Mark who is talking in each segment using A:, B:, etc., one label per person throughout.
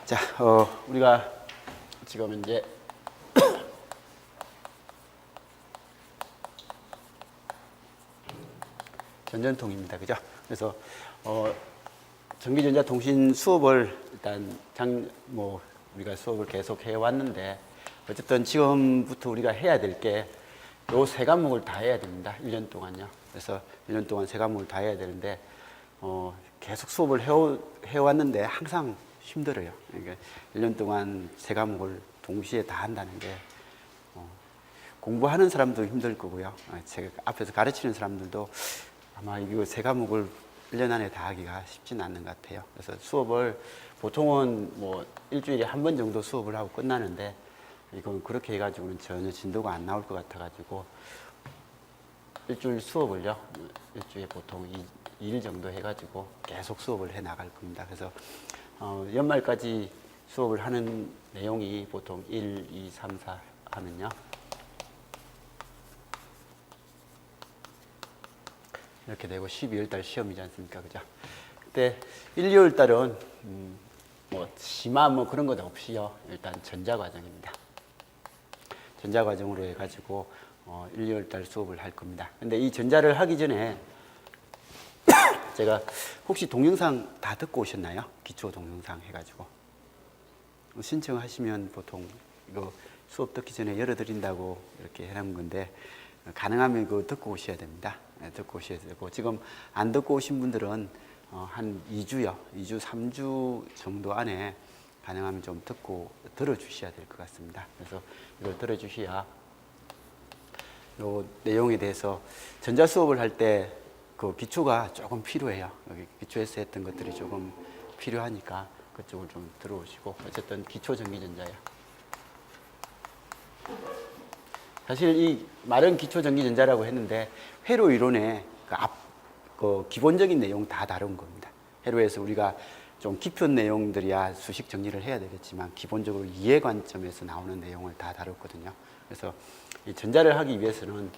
A: 자, 우리가 지금 이제 전전통입니다. 그죠? 그래서 전기전자 통신 수업을 일단 우리가 수업을 계속 해 왔는데 어쨌든 지금부터 우리가 해야 될 게 요 세 과목을 다 해야 됩니다. 1년 동안요. 그래서 1년 동안 세 과목을 다 해야 되는데 계속 수업을 해 왔는데 항상 힘들어요. 그러니까 1년 동안 세 과목을 동시에 다 한다는 게 공부하는 사람도 힘들 거고요. 제가 앞에서 가르치는 사람들도 아마 이거 세 과목을 1년 안에 다 하기가 쉽지는 않는 것 같아요. 그래서 수업을 보통은 뭐 일주일에 한 번 정도 수업을 하고 끝나는데 이건 그렇게 해가지고는 전혀 진도가 안 나올 것 같아가지고 일주일 수업을요, 일주일에 보통 2일 정도 해가지고 계속 수업을 해 나갈 겁니다. 그래서 연말까지 수업을 하는 내용이 보통 1, 2, 3, 4 하면요. 이렇게 되고 12월 달 시험이지 않습니까? 그죠? 그때 1, 2월 달은 뭐 심화 뭐 그런 것 없이요. 일단 전자과정입니다. 전자과정으로 해가지고 1, 2월 달 수업을 할 겁니다. 근데 이 전자를 하기 전에 제가 혹시 동영상 다 듣고 오셨나요? 기초 동영상 해가지고 신청하시면 보통 이거 수업 듣기 전에 열어드린다고 이렇게 해놓은 건데 가능하면 이거 듣고 오셔야 됩니다. 듣고 오셔야 되고 지금 안 듣고 오신 분들은 한 2주요, 2주, 3주 정도 안에 가능하면 좀 듣고 들어주셔야 될 것 같습니다. 그래서 이걸 들어주셔야 요 내용에 대해서 전자 수업을 할 때 그 기초가 조금 필요해요. 여기 기초에서 했던 것들이 조금 필요하니까 그쪽을 좀 들어오시고 어쨌든 기초 전기전자예요. 사실 이 말은 기초 전기전자라고 했는데 회로 이론의 그 기본적인 내용 다 다룬 겁니다. 회로에서 우리가 좀 깊은 내용들이야 수식 정리를 해야 되겠지만 기본적으로 이해 관점에서 나오는 내용을 다 다뤘거든요. 그래서 이 전자를 하기 위해서는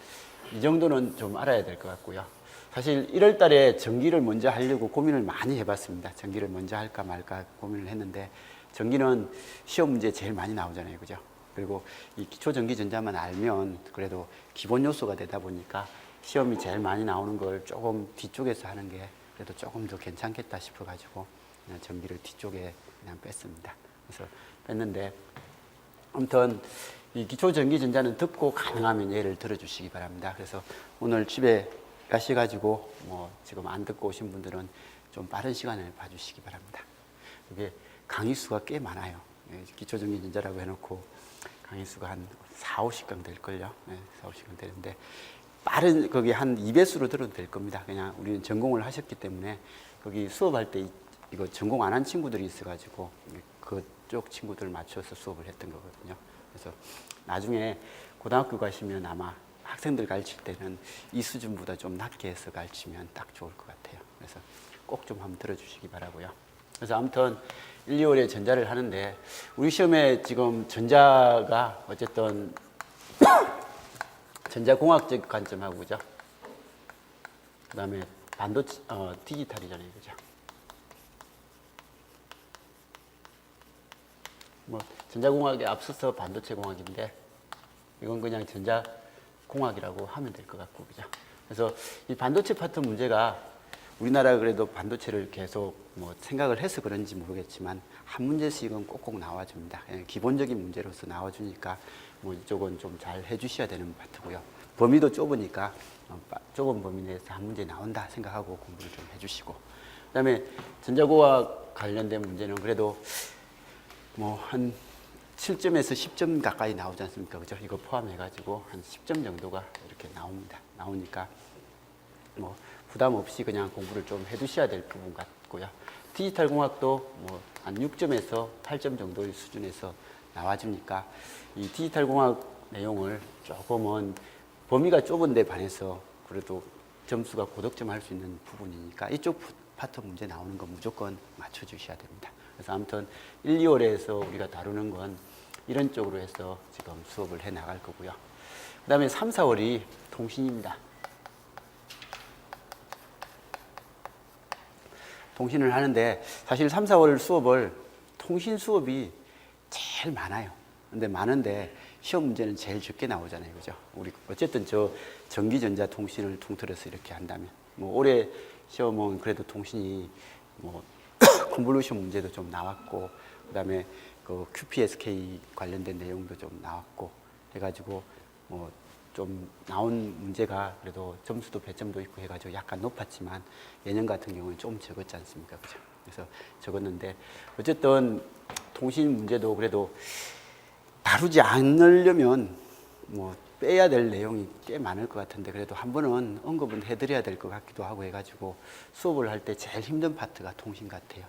A: 이 정도는 좀 알아야 될 것 같고요. 사실 1월 달에 전기를 먼저 하려고 고민을 많이 해봤습니다. 전기를 먼저 할까 말까 고민을 했는데 전기는 시험 문제에 제일 많이 나오잖아요. 그죠? 그리고 이 기초 전기전자만 알면 그래도 기본 요소가 되다 보니까 시험이 제일 많이 나오는 걸 조금 뒤쪽에서 하는 게 그래도 조금 더 괜찮겠다 싶어가지고 그냥 전기를 뒤쪽에 그냥 뺐습니다. 그래서 뺐는데 아무튼 이 기초 전기전자는 듣고 가능하면 예를 들어주시기 바랍니다. 그래서 오늘 집에 가셔가지고 뭐 지금 안 듣고 오신 분들은 좀 빠른 시간을 봐주시기 바랍니다. 이게 강의 수가 꽤 많아요. 기초 전기전자라고 해놓고 강의 수가 한 4, 50강 될걸요. 4, 50강 되는데 빠른 거기 한 2배수로 들어도 될 겁니다. 그냥 우리는 전공을 하셨기 때문에 거기 수업할 때 이거 전공 안 한 친구들이 있어가지고 그쪽 친구들 맞춰서 수업을 했던 거거든요. 그래서 나중에 고등학교 가시면 아마 학생들 가르칠 때는 이 수준보다 좀 낮게 해서 가르치면 딱 좋을 것 같아요. 그래서 꼭 좀 한번 들어주시기 바라고요. 그래서 아무튼 1, 2월에 전자를 하는데 우리 시험에 지금 전자가 어쨌든 전자공학적 관점하고 그죠? 그 다음에 반도체, 디지털이잖아요. 그죠? 뭐 전자공학에 앞서서 반도체공학인데 이건 그냥 전자공학이라고 하면 될 것 같고 그죠? 그래서 이 반도체 파트 문제가 우리나라가 그래도 반도체를 계속 뭐 생각을 해서 그런지 모르겠지만 한 문제씩은 꼭꼭 나와줍니다. 기본적인 문제로서 나와주니까 뭐 이쪽은 좀 잘 해주셔야 되는 파트고요. 범위도 좁으니까 좁은 범위 내에서 한 문제 나온다 생각하고 공부를 좀 해주시고 그 다음에 전자공학 관련된 문제는 그래도 뭐 한 7점에서 10점 가까이 나오지 않습니까? 그죠? 이거 포함해가지고 한 10점 정도가 이렇게 나옵니다. 나오니까 뭐 부담 없이 그냥 공부를 좀 해두셔야 될 부분 같고요. 디지털 공학도 뭐 한 6점에서 8점 정도의 수준에서 나와주니까 이 디지털 공학 내용을 조금은 범위가 좁은데 반해서 그래도 점수가 고득점 할 수 있는 부분이니까 이쪽 파트 문제 나오는 거 무조건 맞춰주셔야 됩니다. 그래서 아무튼 1, 2월에서 우리가 다루는 건 이런 쪽으로 해서 지금 수업을 해 나갈 거고요. 그 다음에 3, 4월이 통신입니다. 통신을 하는데 사실 3, 4월 수업을 통신 수업이 제일 많아요. 근데 많은데 시험 문제는 제일 적게 나오잖아요. 그죠? 우리 어쨌든 저 전기전자 통신을 통틀어서 이렇게 한다면 뭐 올해 시험은 그래도 통신이 뭐 컨볼루션 문제도 좀 나왔고 그다음에 그 QPSK 관련된 내용도 좀 나왔고 해가지고 뭐 좀 나온 문제가 그래도 점수도 배점도 있고 해가지고 약간 높았지만 예년 같은 경우는 좀 적었지 않습니까? 그죠? 그래서 적었는데 어쨌든 통신 문제도 그래도 다루지 않으려면 뭐 빼야 될 내용이 꽤 많을 것 같은데 그래도 한 번은 언급은 해드려야 될 것 같기도 하고 해가지고 수업을 할 때 제일 힘든 파트가 통신 같아요.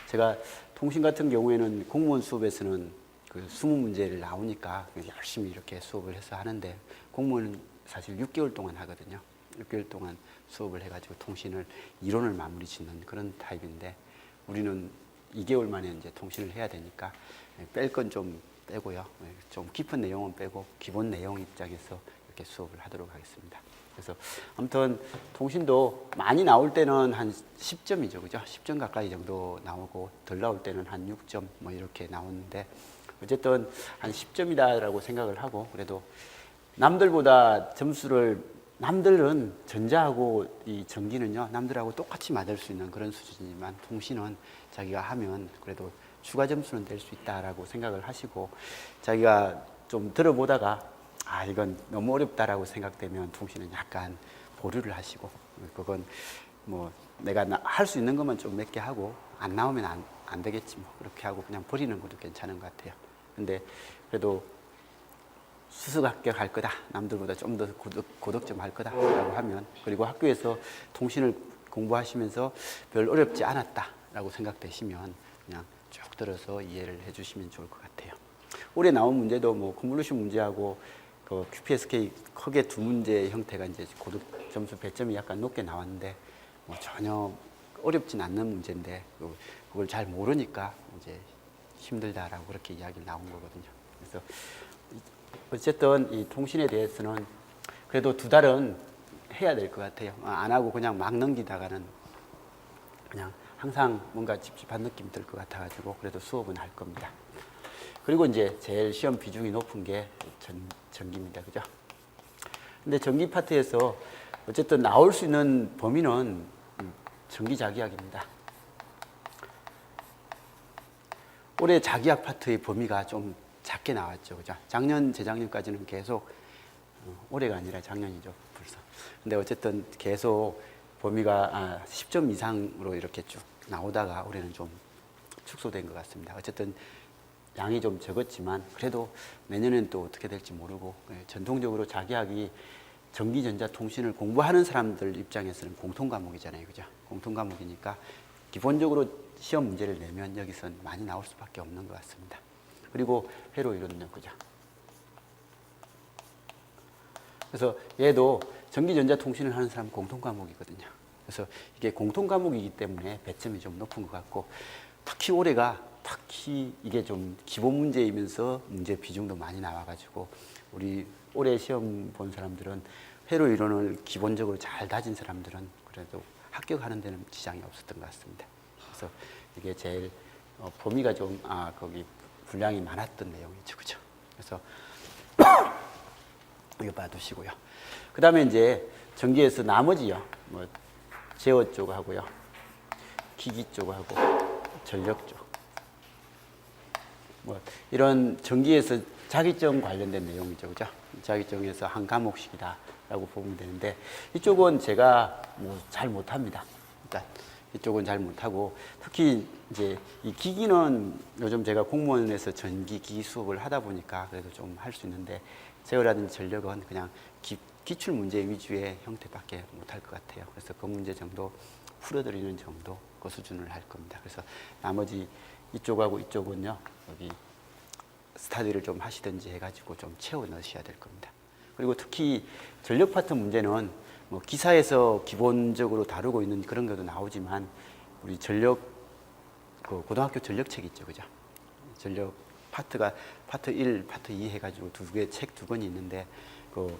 A: 제가 통신 같은 경우에는 공무원 수업에서는 그 20문제를 나오니까 열심히 이렇게 수업을 해서 하는데 공무원은 사실 6개월 동안 하거든요. 6개월 동안 수업을 해가지고 통신을 이론을 마무리 짓는 그런 타입인데 우리는 2개월 만에 이제 통신을 해야 되니까 뺄 건 좀 빼고요. 좀 깊은 내용은 빼고 기본 내용 입장에서 이렇게 수업을 하도록 하겠습니다. 그래서 아무튼 통신도 많이 나올 때는 한 10점이죠. 그죠? 10점 가까이 정도 나오고 덜 나올 때는 한 6점 뭐 이렇게 나오는데 어쨌든 한 10점이다라고 생각을 하고 그래도 남들보다 점수를 남들은 전자하고 이 전기는요 남들하고 똑같이 맞을 수 있는 그런 수준이지만 통신은 자기가 하면 그래도 추가 점수는 될 수 있다라고 생각을 하시고 자기가 좀 들어보다가 아 이건 너무 어렵다라고 생각되면 통신은 약간 보류를 하시고 그건 뭐 내가 할 수 있는 것만 좀 몇 개 하고 안 나오면 안 되겠지 뭐 그렇게 하고 그냥 버리는 것도 괜찮은 것 같아요. 근데 그래도 수석 합격할 거다. 남들보다 좀 더 고득점 할 거다라고 하면 그리고 학교에서 통신을 공부하시면서 별 어렵지 않았다라고 생각되시면 그냥 쭉 들어서 이해를 해주시면 좋을 것 같아요. 올해 나온 문제도 뭐 컨볼루션 문제하고 그 QPSK 크게 두 문제 형태가 이제 고득 점수 배점이 약간 높게 나왔는데 뭐 전혀 어렵진 않는 문제인데 그걸 잘 모르니까 이제 힘들다라고 그렇게 이야기 나온 거거든요. 그래서 어쨌든 이 통신에 대해서는 그래도 2달은 해야 될 것 같아요. 안 하고 그냥 막 넘기다가는 그냥 항상 뭔가 찝찝한 느낌이 들 것 같아가지고 그래도 수업은 할 겁니다. 그리고 이제 제일 시험 비중이 높은 게 전기입니다. 그죠? 근데 전기 파트에서 어쨌든 나올 수 있는 범위는 전기 자기학입니다. 올해 자기학 파트의 범위가 좀 작게 나왔죠. 그죠? 작년, 재작년까지는 계속, 올해가 아니라 작년이죠. 벌써. 근데 어쨌든 계속 범위가 10점 이상으로 이렇게 쭉 나오다가 올해는 좀 축소된 것 같습니다. 어쨌든 양이 좀 적었지만 그래도 내년엔 또 어떻게 될지 모르고 전통적으로 자기학이 전기, 전자, 통신을 공부하는 사람들 입장에서는 공통 과목이잖아요. 그죠? 공통 과목이니까 기본적으로 시험 문제를 내면 여기선 많이 나올 수밖에 없는 것 같습니다. 그리고 회로 이론요. 그죠? 그래서 얘도 전기, 전자, 통신을 하는 사람 공통 과목이거든요. 그래서 이게 공통 과목이기 때문에 배점이 좀 높은 것 같고 특히 올해가 특히 이게 좀 기본 문제이면서 문제 비중도 많이 나와가지고 우리 올해 시험 본 사람들은 회로 이론을 기본적으로 잘 다진 사람들은 그래도 합격하는 데는 지장이 없었던 것 같습니다. 그래서 이게 제일 범위가 좀 거기 분량이 많았던 내용이죠, 그죠? 그래서 이거 봐두시고요. 그 다음에 이제 전기에서 나머지요, 뭐 제어 쪽하고요, 기기 쪽하고 전력 쪽. 뭐 이런 전기에서 자기점 관련된 내용이죠, 그죠? 자기점에서 한 과목씩이다라고 보면 되는데 이쪽은 제가 뭐 잘 못합니다. 일단 이쪽은 잘 못하고 특히 이제 이 기기는 요즘 제가 공무원에서 전기 기기 수업을 하다 보니까 그래도 좀 할 수 있는데 제어라든지 전력은 그냥 기출 문제 위주의 형태밖에 못할 것 같아요. 그래서 그 문제 정도 풀어드리는 정도 그 수준을 할 겁니다. 그래서 나머지 이쪽하고 이쪽은요, 여기 스타디를 좀 하시든지 해가지고 좀 채워 넣으셔야 될 겁니다. 그리고 특히 전력 파트 문제는 뭐 기사에서 기본적으로 다루고 있는 그런 것도 나오지만 우리 전력, 그 고등학교 전력책 있죠, 그죠? 전력 파트가 파트 1, 파트 2 해가지고 책 두 권이 있는데 그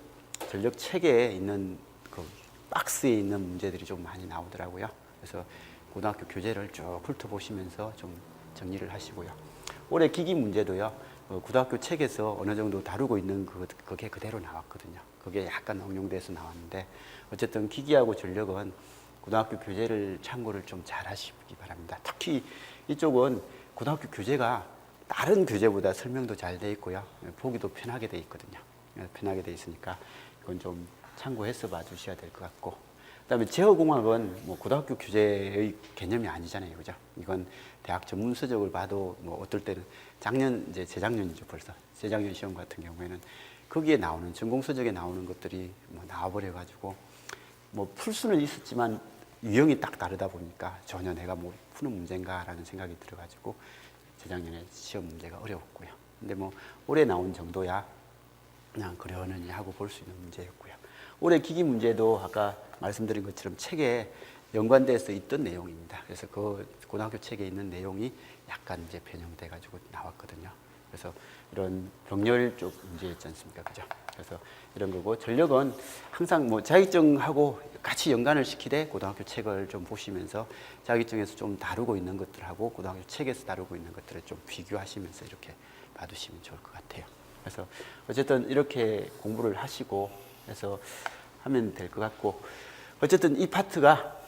A: 전력 책에 있는 그 박스에 있는 문제들이 좀 많이 나오더라고요. 그래서 고등학교 교재를 쭉 훑어보시면서 좀 정리를 하시고요. 올해 기기 문제도요. 고등학교 책에서 어느 정도 다루고 있는 그게 그대로 나왔거든요. 그게 약간 응용돼서 나왔는데 어쨌든 기기하고 전력은 고등학교 교재를 참고를 좀 잘 하시기 바랍니다. 특히 이쪽은 고등학교 교재가 다른 교재보다 설명도 잘 돼 있고요. 보기도 편하게 돼 있거든요. 편하게 돼 있으니까 이건 좀 참고해서 봐주셔야 될 것 같고, 그다음에 제어공학은 뭐 고등학교 교재의 개념이 아니잖아요, 그죠? 이건 대학 전문 서적을 봐도 뭐 어떨 때는 작년 이제 재작년이죠 벌써 재작년 시험 같은 경우에는 거기에 나오는 전공 서적에 나오는 것들이 뭐 나와버려 가지고 뭐 풀 수는 있었지만 유형이 딱 다르다 보니까 전혀 내가 뭐 푸는 문제인가라는 생각이 들어가지고 재작년에 시험 문제가 어려웠고요. 근데 뭐 올해 나온 정도야 그냥 그러느니 하고 볼 수 있는 문제였고요. 올해 기기 문제도 아까 말씀드린 것처럼 책에 연관돼서 있던 내용입니다. 그래서 그 고등학교 책에 있는 내용이 약간 이제 변형돼 가지고 나왔거든요. 그래서 이런 병렬 쪽 문제 있지 않습니까? 그죠? 그래서 이런 거고, 전력은 항상 뭐 자격증하고 같이 연관을 시키되 고등학교 책을 좀 보시면서 자격증에서 좀 다루고 있는 것들하고 고등학교 책에서 다루고 있는 것들을 좀 비교하시면서 이렇게 봐두시면 좋을 것 같아요. 그래서 어쨌든 이렇게 공부를 하시고 해서 하면 될 것 같고, 어쨌든 이 파트가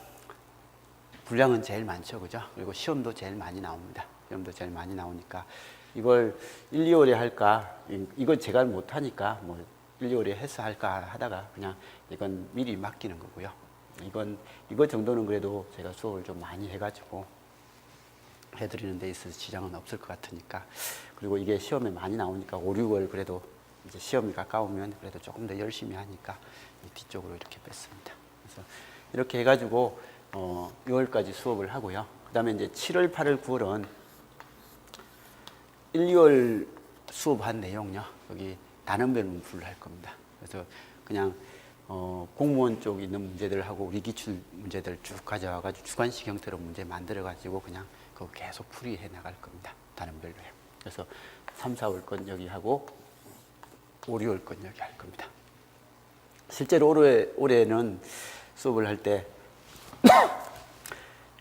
A: 분량은 제일 많죠, 그죠? 그리고 시험도 제일 많이 나옵니다. 시험도 제일 많이 나오니까 이걸 1, 2월에 할까? 이건 제가 못하니까 뭐 1, 2월에 해서 할까 하다가 그냥 이건 미리 맡기는 거고요. 이거 정도는 그래도 제가 수업을 좀 많이 해가지고 해드리는 데 있어서 지장은 없을 것 같으니까. 그리고 이게 시험에 많이 나오니까 5, 6월 그래도 이제 시험이 가까우면 그래도 조금 더 열심히 하니까 이 뒤쪽으로 이렇게 뺐습니다. 그래서 이렇게 해가지고 6월까지 수업을 하고요. 그 다음에 이제 7월, 8월, 9월은 1, 2월 수업한 내용요. 여기 단원별 문풀을 할 겁니다. 그래서 그냥 공무원 쪽 있는 문제들하고 우리 기출 문제들 쭉 가져와가지고 주관식 형태로 문제 만들어가지고 그냥 그거 계속 풀이해 나갈 겁니다. 단원별로요. 그래서 3, 4월 건 여기 하고 5, 6월 건 여기 할 겁니다. 실제로 올해는 수업을 할 때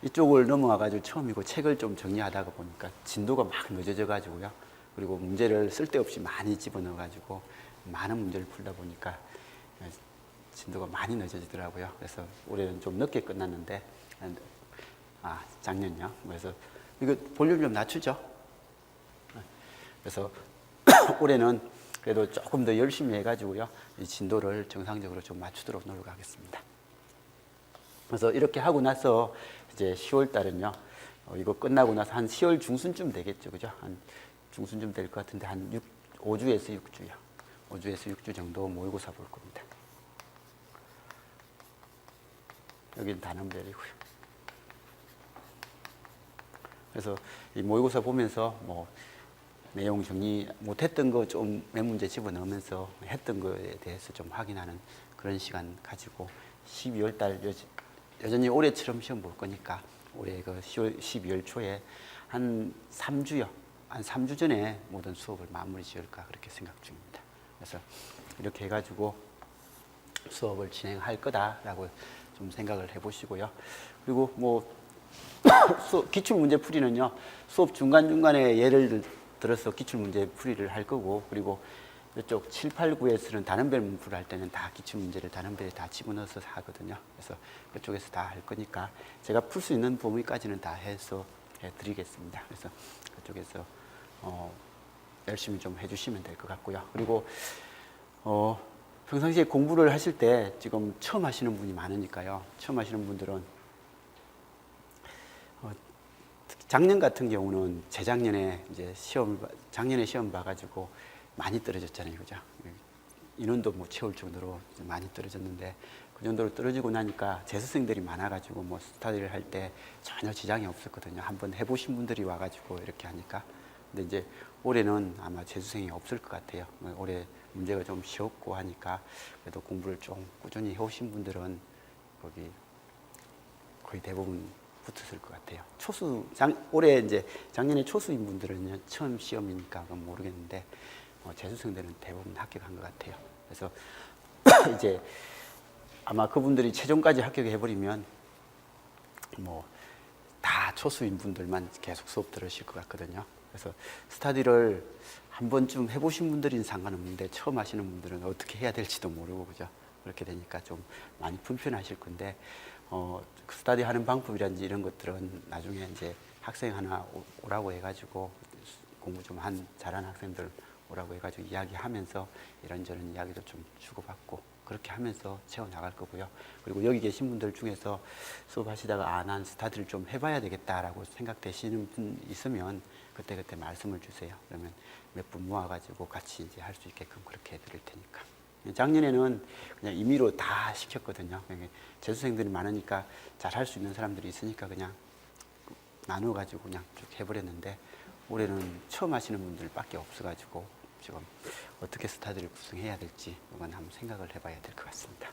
A: 이쪽을 넘어와가지고 처음이고 책을 좀 정리하다가 보니까 진도가 막 늦어져가지고요. 그리고 문제를 쓸데없이 많이 집어넣어가지고 많은 문제를 풀다 보니까 진도가 많이 늦어지더라고요. 그래서 올해는 좀 늦게 끝났는데, 작년요. 그래서 이거 볼륨 좀 낮추죠. 그래서 올해는 그래도 조금 더 열심히 해가지고요. 이 진도를 정상적으로 좀 맞추도록 노력하겠습니다. 그래서 이렇게 하고 나서 이제 10월 달은요. 이거 끝나고 나서 한 10월 중순쯤 되겠죠. 그죠? 한 중순쯤 될 것 같은데 한 5주에서 6주요. 5주에서 6주 정도 모의고사 볼 겁니다. 여기는 단원별이고요. 그래서 이 모의고사 보면서 뭐 내용 정리 못했던 거 좀 몇 문제 집어넣으면서 했던 거에 대해서 좀 확인하는 그런 시간 가지고 12월 달 여전히 올해처럼 시험 볼 거니까 올해 그 12월 초에 한 3주요. 한 3주 전에 모든 수업을 마무리 지을까 그렇게 생각 중입니다. 그래서 이렇게 해가지고 수업을 진행할 거다라고 좀 생각을 해보시고요. 그리고 뭐 기출문제 풀이는요. 수업 중간중간에 예를 들어서 기출문제 풀이를 할 거고, 그리고 이쪽 7, 8, 9에서는 단원별 문풀을 할 때는 다 기출문제를 단원별에 다 집어넣어서 하거든요. 그래서 그쪽에서 다 할 거니까 제가 풀 수 있는 범위까지는 다 해서 해드리겠습니다. 그래서 그쪽에서 열심히 좀 해주시면 될 것 같고요. 그리고 평상시에 공부를 하실 때 지금 처음 하시는 분이 많으니까요. 처음 하시는 분들은 작년 같은 경우는 재작년에 이제 작년에 시험 봐가지고 많이 떨어졌잖아요. 그죠? 인원도 못 채울 정도로 많이 떨어졌는데 그 정도로 떨어지고 나니까 재수생들이 많아가지고 뭐 스터디를 할 때 전혀 지장이 없었거든요. 한번 해보신 분들이 와가지고 이렇게 하니까. 근데 이제 올해는 아마 재수생이 없을 것 같아요. 올해 문제가 좀 쉬웠고 하니까 그래도 공부를 좀 꾸준히 해오신 분들은 거기 거의 대부분 붙었을 것 같아요. 올해 이제 작년에 초수인 분들은 처음 시험이니까 그건 모르겠는데 재수생들은 대부분 합격한 것 같아요. 그래서 이제 아마 그분들이 최종까지 합격해버리면 뭐 다 초수인 분들만 계속 수업 들으실 것 같거든요. 그래서 스터디를 한 번쯤 해보신 분들은 상관없는데 처음 하시는 분들은 어떻게 해야 될지도 모르고 그죠. 그렇게 되니까 좀 많이 불편하실 건데 그 스터디 하는 방법이라든지 이런 것들은 나중에 이제 학생 하나 오라고 해가지고 공부 좀 잘하는 학생들 오라고 해가지고 이야기하면서 이런저런 이야기도 좀 주고받고 그렇게 하면서 채워나갈 거고요. 그리고 여기 계신 분들 중에서 수업하시다가 난 스터디를 좀 해봐야 되겠다라고 생각되시는 분 있으면 그때 말씀을 주세요. 그러면 몇 분 모아가지고 같이 이제 할 수 있게끔 그렇게 해드릴 테니까. 작년에는 그냥 임의로 다 시켰거든요. 재수생들이 많으니까 잘 할 수 있는 사람들이 있으니까 그냥 나눠가지고 그냥 쭉 해버렸는데 올해는 처음 하시는 분들밖에 없어가지고 지금 어떻게 스터디를 구성해야 될지 이건 한번 생각을 해봐야 될 것 같습니다.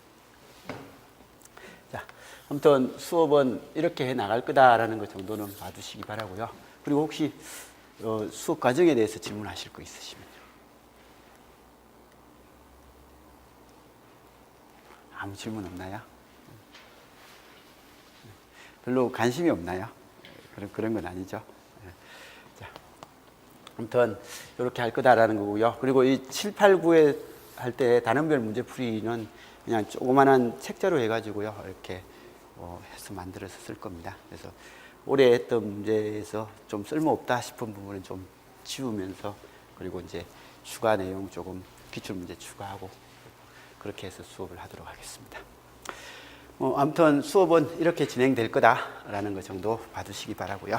A: 자, 아무튼 수업은 이렇게 해 나갈 거다라는 것 정도는 봐두시기 바라고요. 그리고 혹시 수업 과정에 대해서 질문하실 거 있으시면요. 아무 질문 없나요? 별로 관심이 없나요? 그런 건 아니죠. 자, 아무튼 이렇게 할 거다라는 거고요. 그리고 이 7, 8, 9에 할 때 단원별 문제풀이는 그냥 조그만한 책자로 해가지고요. 이렇게 해서 만들어서 쓸 겁니다. 그래서 올해 했던 문제에서 좀 쓸모없다 싶은 부분은 좀 지우면서 그리고 이제 추가 내용 조금 기출 문제 추가하고 그렇게 해서 수업을 하도록 하겠습니다. 아무튼 수업은 이렇게 진행될 거다라는 것 정도 봐두시기 바라고요.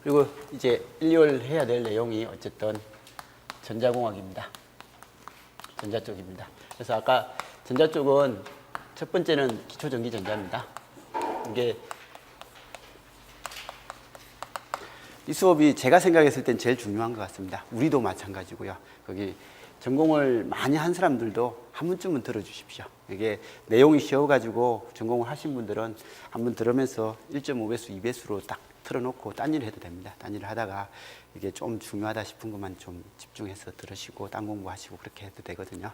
A: 그리고 이제 1, 2월 해야 될 내용이 어쨌든 전자공학입니다. 전자 쪽입니다. 그래서 아까 전자 쪽은 첫 번째는 기초전기전자입니다. 이게 이 수업이 제가 생각했을 땐 제일 중요한 것 같습니다. 우리도 마찬가지고요. 거기 전공을 많이 한 사람들도 한 번쯤은 들어주십시오. 이게 내용이 쉬워가지고 전공을 하신 분들은 한번 들으면서 1.5배수, 2배수로 딱 틀어놓고 딴 일을 해도 됩니다. 딴 일을 하다가 이게 좀 중요하다 싶은 것만 좀 집중해서 들으시고 딴 공부하시고 그렇게 해도 되거든요.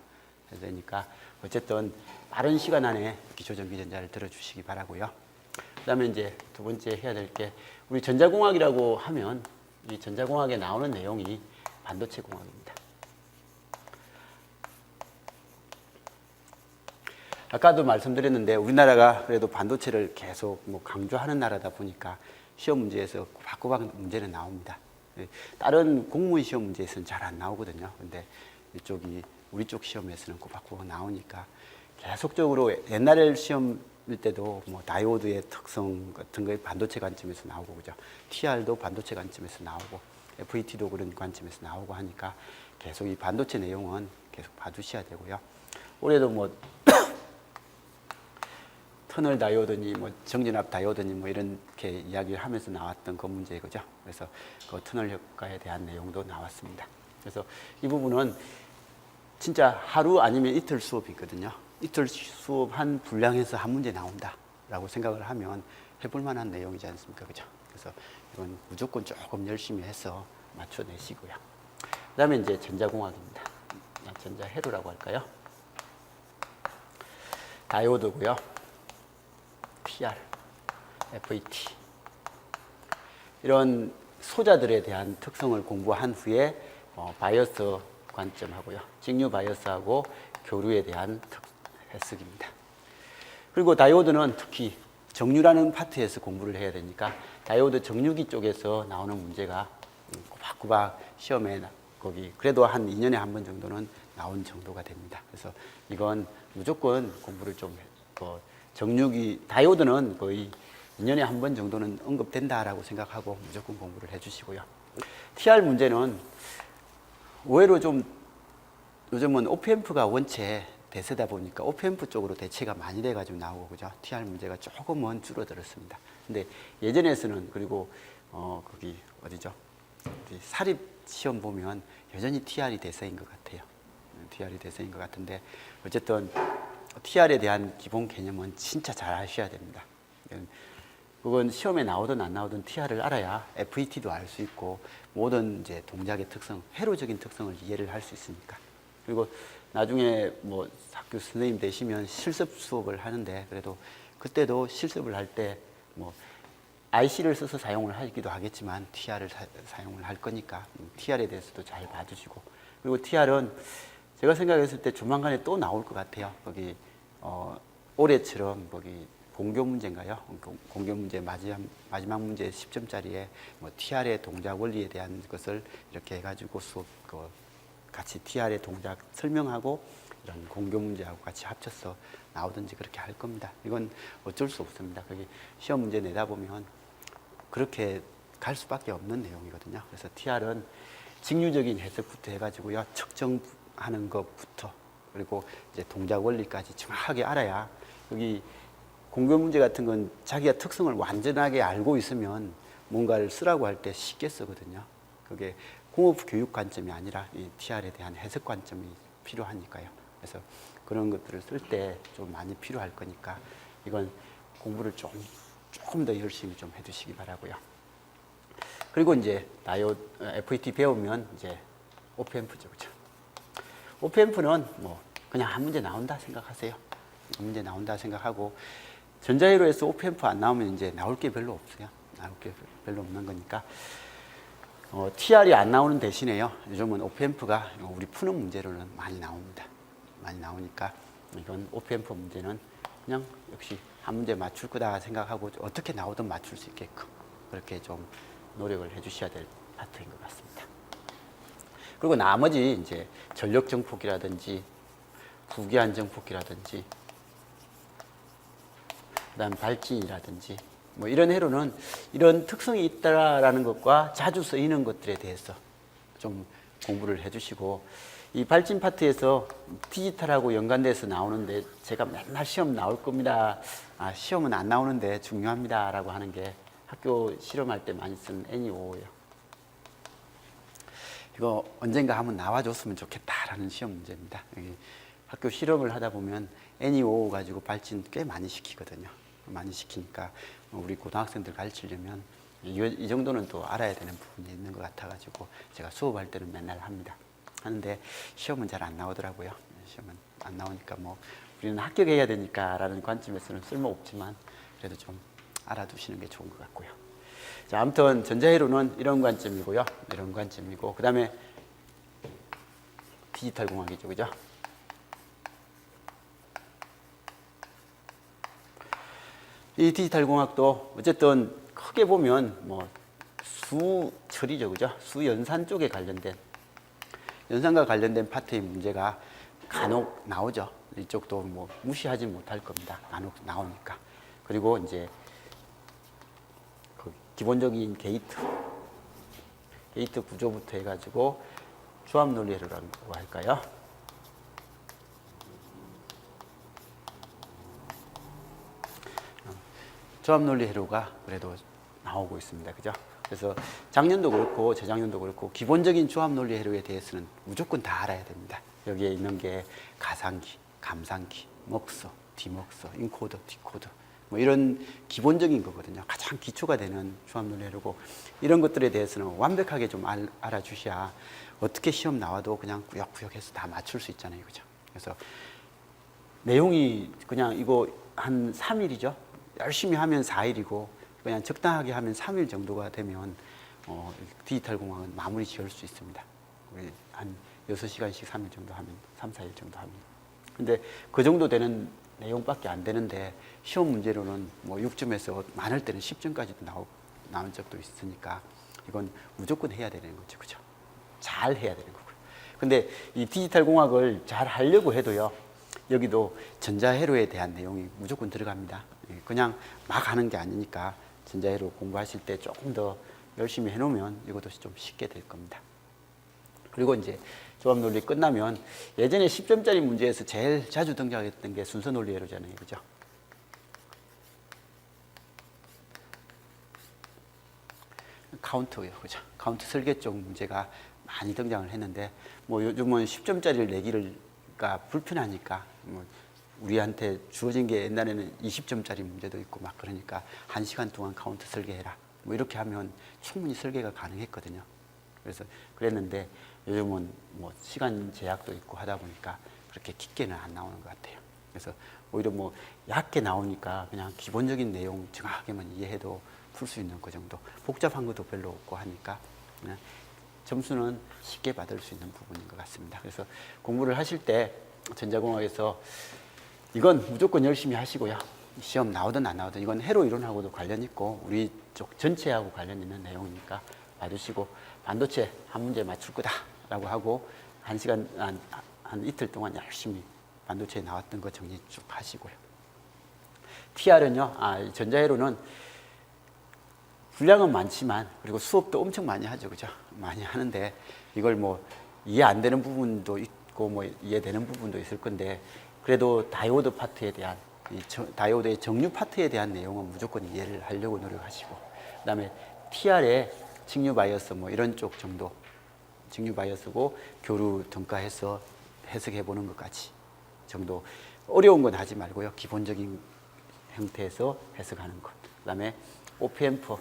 A: 그러니까 어쨌든 빠른 시간 안에 기초전기전자를 들어주시기 바라고요. 그 다음에 이제 두 번째 해야 될 게 우리 전자공학이라고 하면 이 전자공학에 나오는 내용이 반도체 공학입니다. 아까도 말씀드렸는데 우리나라가 그래도 반도체를 계속 강조하는 나라다 보니까 시험 문제에서 꼬박꼬박 문제는 나옵니다. 다른 공무원 시험 문제에서는 잘 안 나오거든요. 근데 이쪽이 우리 쪽 시험에서는 꼬박꼬박 나오니까 계속적으로 옛날 시험일 때도 다이오드의 특성 같은 거 반도체 관점에서 나오고 그죠. TR도 반도체 관점에서 나오고 FET도 그런 관점에서 나오고 하니까 계속 이 반도체 내용은 계속 봐주셔야 되고요. 올해도 터널 다이오드니 정진압 다이오드니 이렇게 이야기를 하면서 나왔던 그 문제 그죠. 그래서 그 터널 효과에 대한 내용도 나왔습니다. 그래서 이 부분은 진짜 하루 아니면 이틀 수업이거든요. 이틀 수업 한 분량에서 한 문제 나온다라고 생각을 하면 해볼 만한 내용이지 않습니까? 그죠? 그래서 이건 무조건 조금 열심히 해서 맞춰내시고요. 그 다음에 이제 전자공학입니다. 전자회로라고 할까요? 다이오드고요. TR, FET 이런 소자들에 대한 특성을 공부한 후에 바이어스 관점하고요. 직류 바이어스하고 교류에 대한 해석입니다. 그리고 다이오드는 특히 정류라는 파트에서 공부를 해야 되니까 다이오드 정류기 쪽에서 나오는 문제가 꼬박꼬박 시험에 거기 그래도 한 2년에 한 번 정도는 나온 정도가 됩니다. 그래서 이건 무조건 공부를 좀 정류기 다이오드는 거의 2년에 한 번 정도는 언급된다라고 생각하고 무조건 공부를 해주시고요. TR 문제는 의외로 좀 요즘은 OPM프가 원체 대세다 보니까 OPM프 쪽으로 대체가 많이 돼가지고 나오고 그죠. TR 문제가 조금은 줄어들었습니다. 근데 예전에서는 그리고 거기 어디죠? 사립 시험 보면 여전히 TR이 대세인 것 같아요. TR이 대세인 것 같은데 어쨌든 TR에 대한 기본 개념은 진짜 잘 아셔야 됩니다. 그건 시험에 나오든 안 나오든 TR을 알아야 FET도 알 수 있고 모든 이제 동작의 특성, 회로적인 특성을 이해를 할 수 있으니까. 그리고 나중에 뭐 학교 선생님 되시면 실습 수업을 하는데 그래도 그때도 실습을 할 때 뭐 IC를 써서 사용을 하기도 하겠지만 TR을 사용을 할 거니까 TR에 대해서도 잘 봐주시고, 그리고 TR은 제가 생각했을 때 조만간에 또 나올 것 같아요. 거기 올해처럼 거기 공교 문제인가요? 공교 문제 마지막 문제 10점짜리에 뭐 TR의 동작 원리에 대한 것을 이렇게 해가지고 수업 같이 TR의 동작 설명하고 이런 공교 문제하고 같이 합쳐서 나오든지 그렇게 할 겁니다. 이건 어쩔 수 없습니다. 거기 시험 문제 내다 보면 그렇게 갈 수밖에 없는 내용이거든요. 그래서 TR은 직류적인 해석부터 해가지고요, 측정하는 것부터 그리고 이제 동작 원리까지 정확하게 알아야, 여기 공교 문제 같은 건 자기가 특성을 완전하게 알고 있으면 뭔가를 쓰라고 할 때 쉽게 쓰거든요. 그게 공업 교육 관점이 아니라 이 TR에 대한 해석 관점이 필요하니까요. 그래서 그런 것들을 쓸 때 좀 많이 필요할 거니까 이건 공부를 조금 더 열심히 좀 해주시기 바라고요. 그리고 이제 FET 배우면 이제 OPM프죠, 그죠? OPM프는 뭐 그냥 한 문제 나온다 생각하세요. 한 문제 나온다 생각하고, 전자회로에서 OPM프 안 나오면 이제 나올 게 별로 없어요. 나올 게 별로 없는 거니까 TR이 안 나오는 대신에요, 요즘은 OPM프가 우리 푸는 문제로는 많이 나옵니다. 많이 나오니까 이건 OPM프 문제는 그냥 역시 한 문제 맞출 거다 생각하고 어떻게 나오든 맞출 수 있게끔 그렇게 좀 노력을 해주셔야 될 파트인 것 같습니다. 그리고 나머지 이제 전력 정폭이라든지 부기한 정폭이라든지 그다음 발진이라든지 뭐 이런 회로는 이런 특성이 있다라는 것과 자주 쓰이는 것들에 대해서 좀 공부를 해주시고, 이 발진 파트에서 디지털하고 연관돼서 나오는데 제가 맨날 시험 나올 겁니다. 시험은 안 나오는데 중요합니다. 라고 하는 게 학교 실험할 때 많이 쓰는 NE5예요. 이거 언젠가 한번 나와줬으면 좋겠다라는 시험 문제입니다. 여기 학교 실험을 하다 보면 NE5 가지고 발진 꽤 많이 시키거든요. 많이 시키니까 우리 고등학생들 가르치려면 이 정도는 또 알아야 되는 부분이 있는 것 같아가지고 제가 수업할 때는 맨날 합니다. 하는데 시험은 잘 안 나오더라고요. 시험은 안 나오니까 뭐 우리는 합격해야 되니까 라는 관점에서는 쓸모없지만 그래도 좀 알아두시는 게 좋은 것 같고요. 자, 아무튼 전자회로는 이런 관점이고요. 이런 관점이고, 그 다음에 디지털 공학이죠, 그죠? 이 디지털 공학도 어쨌든 크게 보면 뭐 수처리죠, 그죠? 수연산 쪽에 관련된, 연산과 관련된 파트의 문제가 간혹 나오죠. 이쪽도 뭐 무시하지 못할 겁니다. 간혹 나오니까. 그리고 이제 그 기본적인 게이트 구조부터 해가지고 조합 논리회로라고 할까요? 조합 논리회로가 그래도 나오고 있습니다. 그죠? 그래서 작년도 그렇고 재작년도 그렇고 기본적인 조합 논리 회로에 대해서는 무조건 다 알아야 됩니다. 여기에 있는 게 가상기, 감상기, 먹서, 디먹서, 인코더, 디코더 뭐 이런 기본적인 거거든요. 가장 기초가 되는 조합 논리 회로고, 이런 것들에 대해서는 완벽하게 좀 알아주셔야 어떻게 시험 나와도 그냥 구역구역해서 다 맞출 수 있잖아요. 그죠? 그래서 내용이 그냥 이거 한 3일이죠. 열심히 하면 4일이고 그냥 적당하게 하면 3일 정도가 되면 디지털 공학은 마무리 지을 수 있습니다. 우리 한 6시간씩 3일 정도 하면, 3, 4일 정도 하면. 근데 그 정도 되는 내용밖에 안 되는데 시험 문제로는 뭐 6점에서 많을 때는 10점까지도 나온 적도 있으니까 이건 무조건 해야 되는 거죠. 그죠? 잘 해야 되는 거고요. 근데 이 디지털 공학을 잘 하려고 해도요, 여기도 전자회로에 대한 내용이 무조건 들어갑니다. 그냥 막 하는 게 아니니까 전자회로 공부하실 때 조금 더 열심히 해놓으면 이것도 좀 쉽게 될 겁니다. 그리고 이제 조합 논리 끝나면 예전에 10점짜리 문제에서 제일 자주 등장했던 게 순서 논리 회로잖아요. 그죠? 카운트요. 그죠? 카운트 설계 쪽 문제가 많이 등장을 했는데 뭐 요즘은 10점짜리를 내기가 불편하니까 뭐 우리한테 주어진 게 옛날에는 20점짜리 문제도 있고 막 그러니까 1시간 동안 카운트 설계해라. 뭐 이렇게 하면 충분히 설계가 가능했거든요. 그래서 그랬는데 요즘은 뭐 시간 제약도 있고 하다 보니까 그렇게 깊게는 안 나오는 것 같아요. 그래서 오히려 뭐 얕게 나오니까 그냥 기본적인 내용 정확하게만 이해해도 풀 수 있는 그 정도. 복잡한 것도 별로 없고 하니까 그냥 점수는 쉽게 받을 수 있는 부분인 것 같습니다. 그래서 공부를 하실 때 전자공학에서 이건 무조건 열심히 하시고요. 시험 나오든 안 나오든 이건 회로 이론하고도 관련 있고 우리 쪽 전체하고 관련 있는 내용이니까 봐주시고 반도체 한 문제 맞출 거다라고 하고 1시간 한 이틀 동안 열심히 반도체에 나왔던 거 정리 쭉 하시고요. TR은요, 전자회로는 분량은 많지만 그리고 수업도 엄청 많이 하죠, 그죠? 많이 하는데 이걸 뭐 이해 안 되는 부분도 있고 뭐 이해되는 부분도 있을 건데 그래도 다이오드 파트에 대한 다이오드의 정류 파트에 대한 내용은 무조건 이해를 하려고 노력하시고 그다음에 TR의 직류 바이어스 뭐 이런 쪽 정도 직류 바이어스고 교류 등가해서 해석해 보는 것까지 정도 어려운 건 하지 말고요. 기본적인 형태에서 해석하는 것. 그다음에 OPM프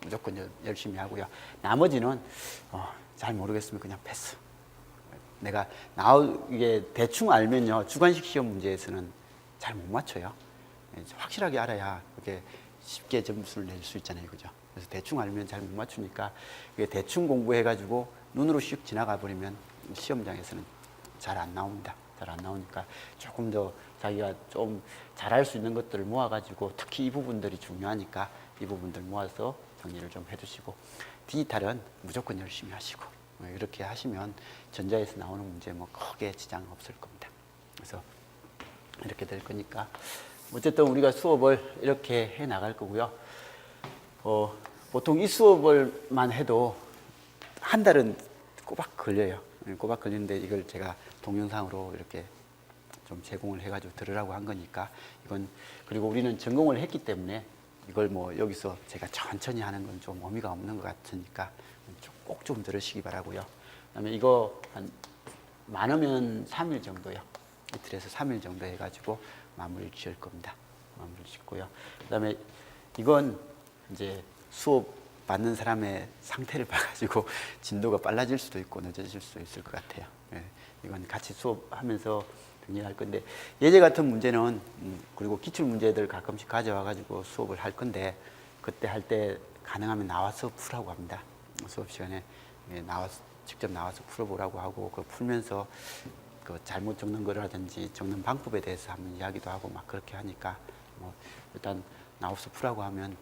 A: 무조건 열심히 하고요. 나머지는 잘 모르겠으면 그냥 패스. 내가 이게 대충 알면요 주관식 시험 문제에서는 잘 못 맞춰요. 확실하게 알아야 그게 쉽게 점수를 낼 수 있잖아요, 그죠? 그래서 대충 알면 잘 못 맞추니까 이게 대충 공부해가지고 눈으로 슉 지나가 버리면 시험장에서는 잘 안 나옵니다. 잘 안 나오니까 조금 더 자기가 좀 잘할 수 있는 것들을 모아가지고 특히 이 부분들이 중요하니까 이 부분들 모아서 정리를 좀 해두시고 디지털은 무조건 열심히 하시고 이렇게 하시면 전자에서 나오는 문제 뭐 크게 지장 없을 겁니다. 그래서 이렇게 될 거니까 어쨌든 우리가 수업을 이렇게 해 나갈 거고요. 보통 이 수업을만 해도 한 달은 꼬박 걸려요. 꼬박 걸리는데 이걸 제가 동영상으로 이렇게 좀 제공을 해가지고 들으라고 한 거니까 이건 그리고 우리는 전공을 했기 때문에 이걸 뭐 여기서 제가 천천히 하는 건 좀 의미가 없는 것 같으니까 꼭 좀 들으시기 바라고요. 그다음에 이거 한 많으면 3일 정도요. 이틀에서 3일 정도 해가지고 마무리를 지을 겁니다. 마무리를 짓고요. 그다음에 이건 이제 수업 받는 사람의 상태를 봐가지고 진도가 빨라질 수도 있고 늦어질 수도 있을 것 같아요. 예, 이건 같이 수업하면서 정리할 건데 예제 같은 문제는 그리고 기출 문제들 가끔씩 가져와가지고 수업을 할 건데 그때 할 때 가능하면 나와서 풀라고 합니다. 수업 시간에 직접 나와서 풀어보라고 하고 그 풀면서 그 잘못 적는 거라든지 적는 방법에 대해서 한번 이야기도 하고 막 그렇게 하니까 뭐 일단 나와서 풀라고 하면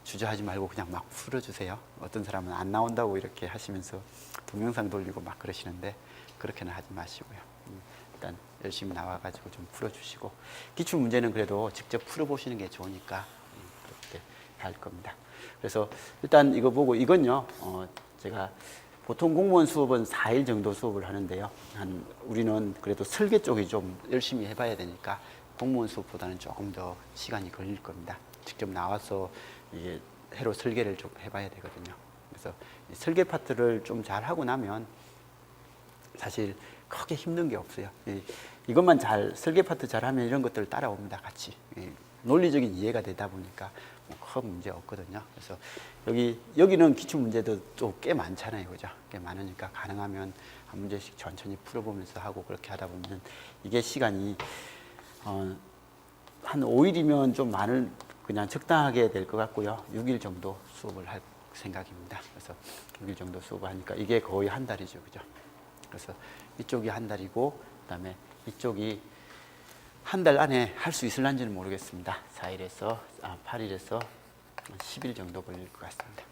A: 주저하지 말고 그냥 막 풀어주세요. 어떤 사람은 안 나온다고 이렇게 하시면서 동영상 돌리고 막 그러시는데 그렇게는 하지 마시고요. 일단 열심히 나와가지고 좀 풀어주시고 기출 문제는 그래도 직접 풀어보시는 게 좋으니까 그렇게 할 겁니다. 그래서 일단 이거 보고 이건요 제가 보통 공무원 수업은 4일 정도 수업을 하는데요. 우리는 그래도 설계 쪽이 좀 열심히 해봐야 되니까 공무원 수업보다는 조금 더 시간이 걸릴 겁니다. 직접 나와서 이게 회로 설계를 좀 해봐야 되거든요. 그래서 이 설계 파트를 좀 잘 하고 나면 사실 크게 힘든 게 없어요. 이것만 설계 파트 잘하면 이런 것들을 따라옵니다. 같이 논리적인 이해가 되다 보니까 큰 문제 없거든요. 그래서 여기는 기출 문제도 또 꽤 많잖아요, 그죠? 꽤 많으니까 가능하면 한 문제씩 천천히 풀어보면서 하고 그렇게 하다 보면 이게 시간이 한 5일이면 좀 그냥 적당하게 될 것 같고요. 6일 정도 수업을 할 생각입니다. 그래서 6일 정도 수업을 하니까 이게 거의 한 달이죠, 그죠? 그래서 이쪽이 한 달이고 그다음에 이쪽이 한 달 안에 할 수 있을런지는 모르겠습니다. 8일에서 10일 정도 걸릴 것 같습니다.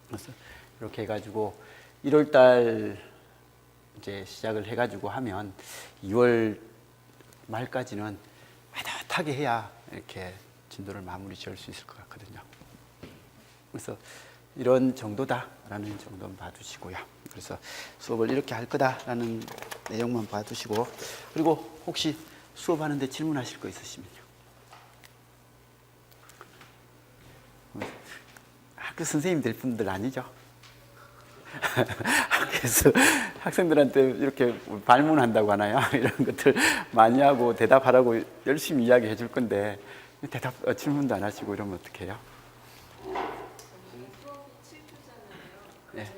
A: 그래서 이렇게 해가지고 1월 달 이제 시작을 해가지고 하면 2월 말까지는 빠듯하게 해야 이렇게 진도를 마무리 지을 수 있을 것 같거든요. 그래서 이런 정도다라는 정도는 봐두시고요. 그래서 수업을 이렇게 할 거다라는 내용만 봐두시고 그리고 혹시 수업하는데 질문하실 거 있으시면요. 학교 선생님 될 분들 아니죠? 그래서 학생들한테 이렇게 발문한다고 하나요? 이런 것들 많이 하고 대답하라고 열심히 이야기해 줄 건데 질문도 안 하시고 이러면 어떡해요? 네.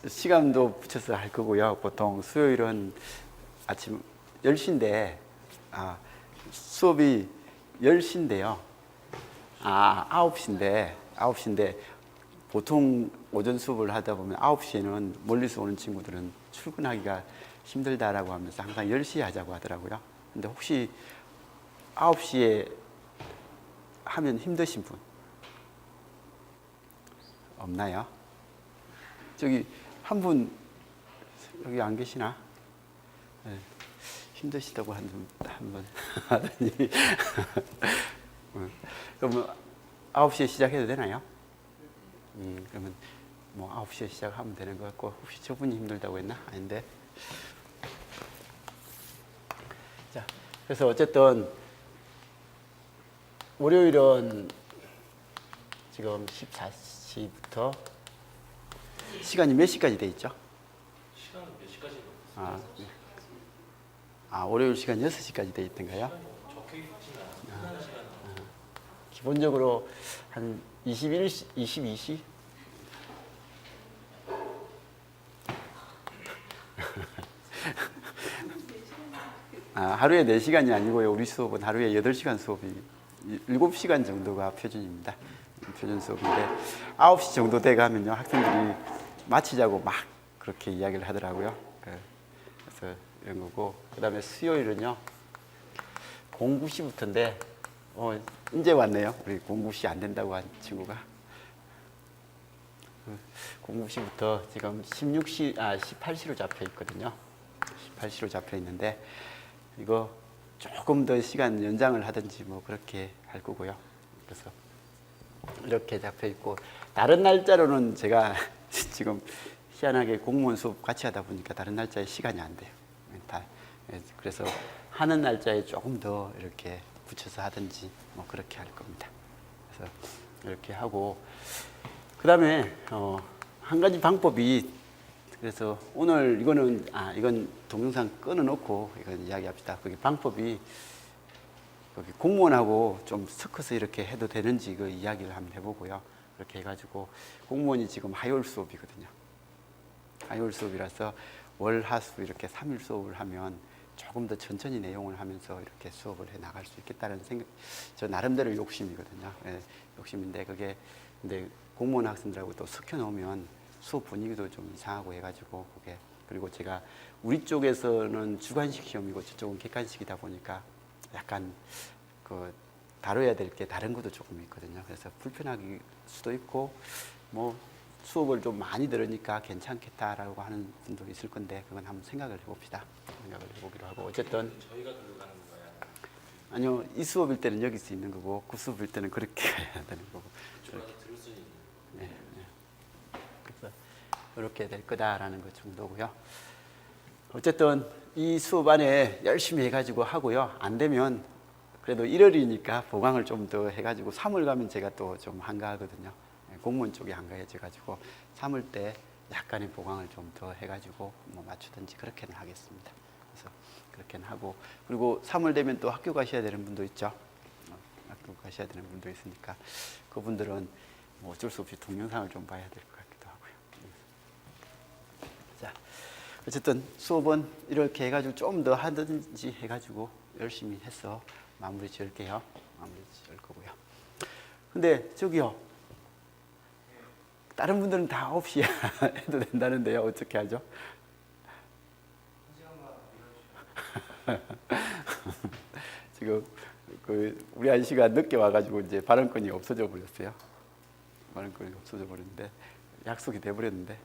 A: 시간도 붙여서 할 거고요. 보통 수요일은 아침 10시인데 수업이 10시인데요. 9시인데 보통 오전 수업을 하다 보면 9시에는 멀리서 오는 친구들은 출근하기가 힘들다라고 하면서 항상 10시에 하자고 하더라고요. 근데 혹시 9시에 하면 힘드신 분 없나요? 저기 한 분 여기 안 계시나? 네. 힘드시다고 한번 하더니 그러면 9시에 시작해도 되나요? 그러면 뭐 9시에 시작하면 되는 것 같고 혹시 저분이 힘들다고 했나? 아닌데. 자, 그래서 어쨌든 월요일은 지금 14시부터 시간이 몇 시까지 돼 있죠?
B: 시간은 몇 시까지?
A: 월요일 시간 6시까지 돼 있던가요?
B: 적혀 있지는 않아요. 시간.
A: 기본적으로 한 21시, 22시? 하루에 4시간이 아니고요. 우리 수업은 하루에 8시간 수업이 7시간 정도가 표준입니다. 표준 수업인데 9시 정도 돼 가면요. 학생들이 마치자고 막 그렇게 이야기를 하더라고요. 그래서 이런 거고 그다음에 수요일은요. 09시부터인데 이제 왔네요. 우리 09시 안 된다고 한 친구가 09시부터 지금 18시로 잡혀 있거든요. 18시로 잡혀 있는데 이거 조금 더 시간 연장을 하든지 뭐 그렇게 할 거고요. 그래서 이렇게 잡혀 있고 다른 날짜로는 제가 지금 희한하게 공무원 수업 같이 하다 보니까 다른 날짜에 시간이 안 돼요. 그래서 하는 날짜에 조금 더 이렇게 붙여서 하든지 뭐 그렇게 할 겁니다. 그래서 이렇게 하고 그다음에 한 가지 방법이 그래서 오늘 이건 동영상 끊어놓고 이건 이야기합시다. 거기 방법이 거기 공무원하고 좀 섞어서 이렇게 해도 되는지 그 이야기를 한번 해보고요. 그렇게 해가지고 공무원이 지금 화요일 수업이거든요. 화요일 수업이라서 월, 화, 수 이렇게 3일 수업을 하면 조금 더 천천히 내용을 하면서 이렇게 수업을 해 나갈 수 있겠다는 생각, 저 나름대로 욕심이거든요. 욕심인데 그게 근데 공무원 학생들하고 또 섞여 놓으면 수업 분위기도 좀 이상하고 해가지고 그게 그리고 제가 우리 쪽에서는 주관식 시험이고 저쪽은 객관식이다 보니까 약간 그 다뤄야 될 게 다른 것도 조금 있거든요. 그래서 불편할 수도 있고 뭐 수업을 좀 많이 들으니까 괜찮겠다라고 하는 분도 있을 건데 그건 한번 생각을 해봅시다. 생각을 해보기로 하고 어쨌든
B: 저희가 들고 가는 거야.
A: 아니요 이 수업일 때는 여기서 있는 거고 그 수업일 때는 그렇게 해야 되는 거고
B: 저희가 들을 수 있는.
A: 네. 그래서 이렇게 될 거다라는 것 정도고요. 어쨌든 이 수업 안에 열심히 해가지고 하고요. 안 되면 그래도 1월이니까 보강을 좀 더 해가지고 3월 가면 제가 또 좀 한가하거든요. 공무원 쪽이 한가해져가지고 3월 때 약간의 보강을 좀 더 해가지고 뭐 맞추든지 그렇게는 하겠습니다. 그래서 그렇게는 하고 그리고 3월 되면 또 학교 가셔야 되는 분도 있죠. 학교 가셔야 되는 분도 있으니까 그분들은 뭐 어쩔 수 없이 동영상을 좀 봐야 될 것 같기도 하고요. 자, 어쨌든 수업은 이렇게 해가지고 좀 더 하든지 해가지고 열심히 해서 마무리 지을게요. 마무리 지을 거고요. 근데 저기요. 다른 분들은 다 9시에 해도 된다는데요. 어떻게 하죠? 지금 우리 아저씨가 늦게 와가지고 이제 발언권이 없어져 버렸어요. 발언권이 없어져 버렸는데 약속이 돼 버렸는데.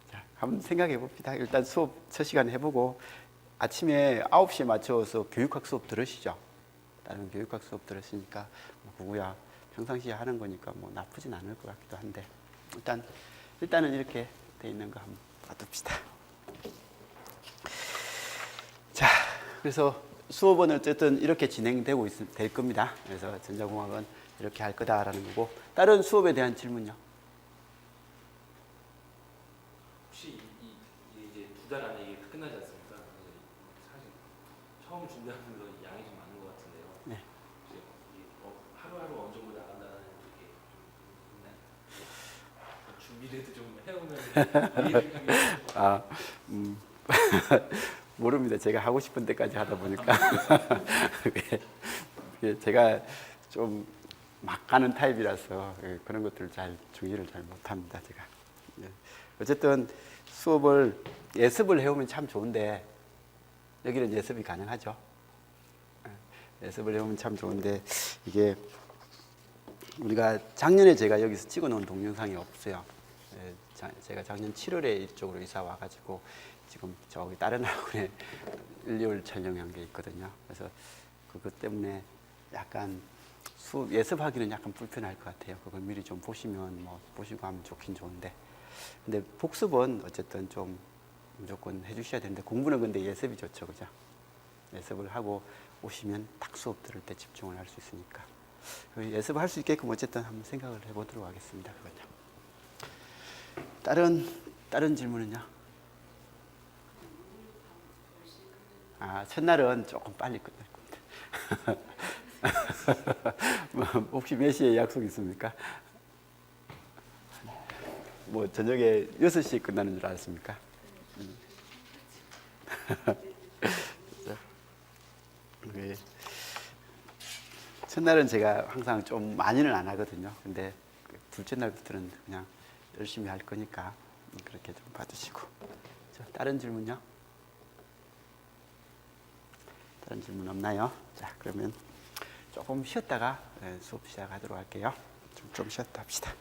A: 자, 한번 생각해 봅시다. 일단 수업 첫 시간 해보고 아침에 9시에 맞춰서 교육학 수업 들으시죠. 다른 교육학 수업 들으시니까 누구야 평상시에 하는 거니까 뭐 나쁘진 않을 것 같기도 한데 일단은 이렇게 돼 있는 거 한번 봐둡시다. 자, 그래서 수업은 어쨌든 이렇게 진행되고 될 겁니다. 그래서 전자공학은 이렇게 할 거다라는 거고 다른 수업에 대한 질문요.
B: 혹시 이제 2달 안에 이게 끝나지 않습니까? 사실 처음 준비하는 건 양이 좀 많은 것 같은데요.
A: 네.
B: 혹시 이게 하루하루 어느 정도 나간다는 게 좀 있나요? 준비라도 좀 해오면 이해를 하게
A: 아, 모릅니다. 제가 하고 싶은 데까지 하다 보니까 제가 좀 막 가는 타입이라서 그런 것들을 잘 주의를 잘 못합니다. 제가. 네. 어쨌든 수업을 예습을 해오면 참 좋은데 여기는 예습이 가능하죠. 예습을 해오면 참 좋은데 이게 우리가 작년에 제가 여기서 찍어놓은 동영상이 없어요. 제가 작년 7월에 이쪽으로 이사 와가지고 지금 저기 다른 학원에 1, 2월 촬영한 게 있거든요. 그래서 그것 때문에 약간 수업 예습하기는 약간 불편할 것 같아요. 그걸 미리 좀 보시면 뭐 보시고 하면 좋긴 좋은데, 근데 복습은 어쨌든 좀 무조건 해주셔야 되는데 공부는 근데 예습이 좋죠, 그죠? 예습을 하고 오시면 딱 수업 들을 때 집중을 할 수 있으니까 예습을 할 수 있게끔 어쨌든 한번 생각을 해보도록 하겠습니다. 그건요. 다른 질문은요? 아, 첫날은 조금 빨리 끝날 겁니다. 혹시 몇 시에 약속 있습니까? 뭐 저녁에 6시에 끝나는 줄 알았습니까? 네. 첫날은 제가 항상 좀 많이는 안 하거든요. 근데 둘째 날부터는 그냥 열심히 할 거니까 그렇게 좀 봐주시고. 다른 질문요? 다른 질문 없나요? 자, 그러면 조금 쉬었다가 수업 시작하도록 할게요. 좀 쉬었다 합시다.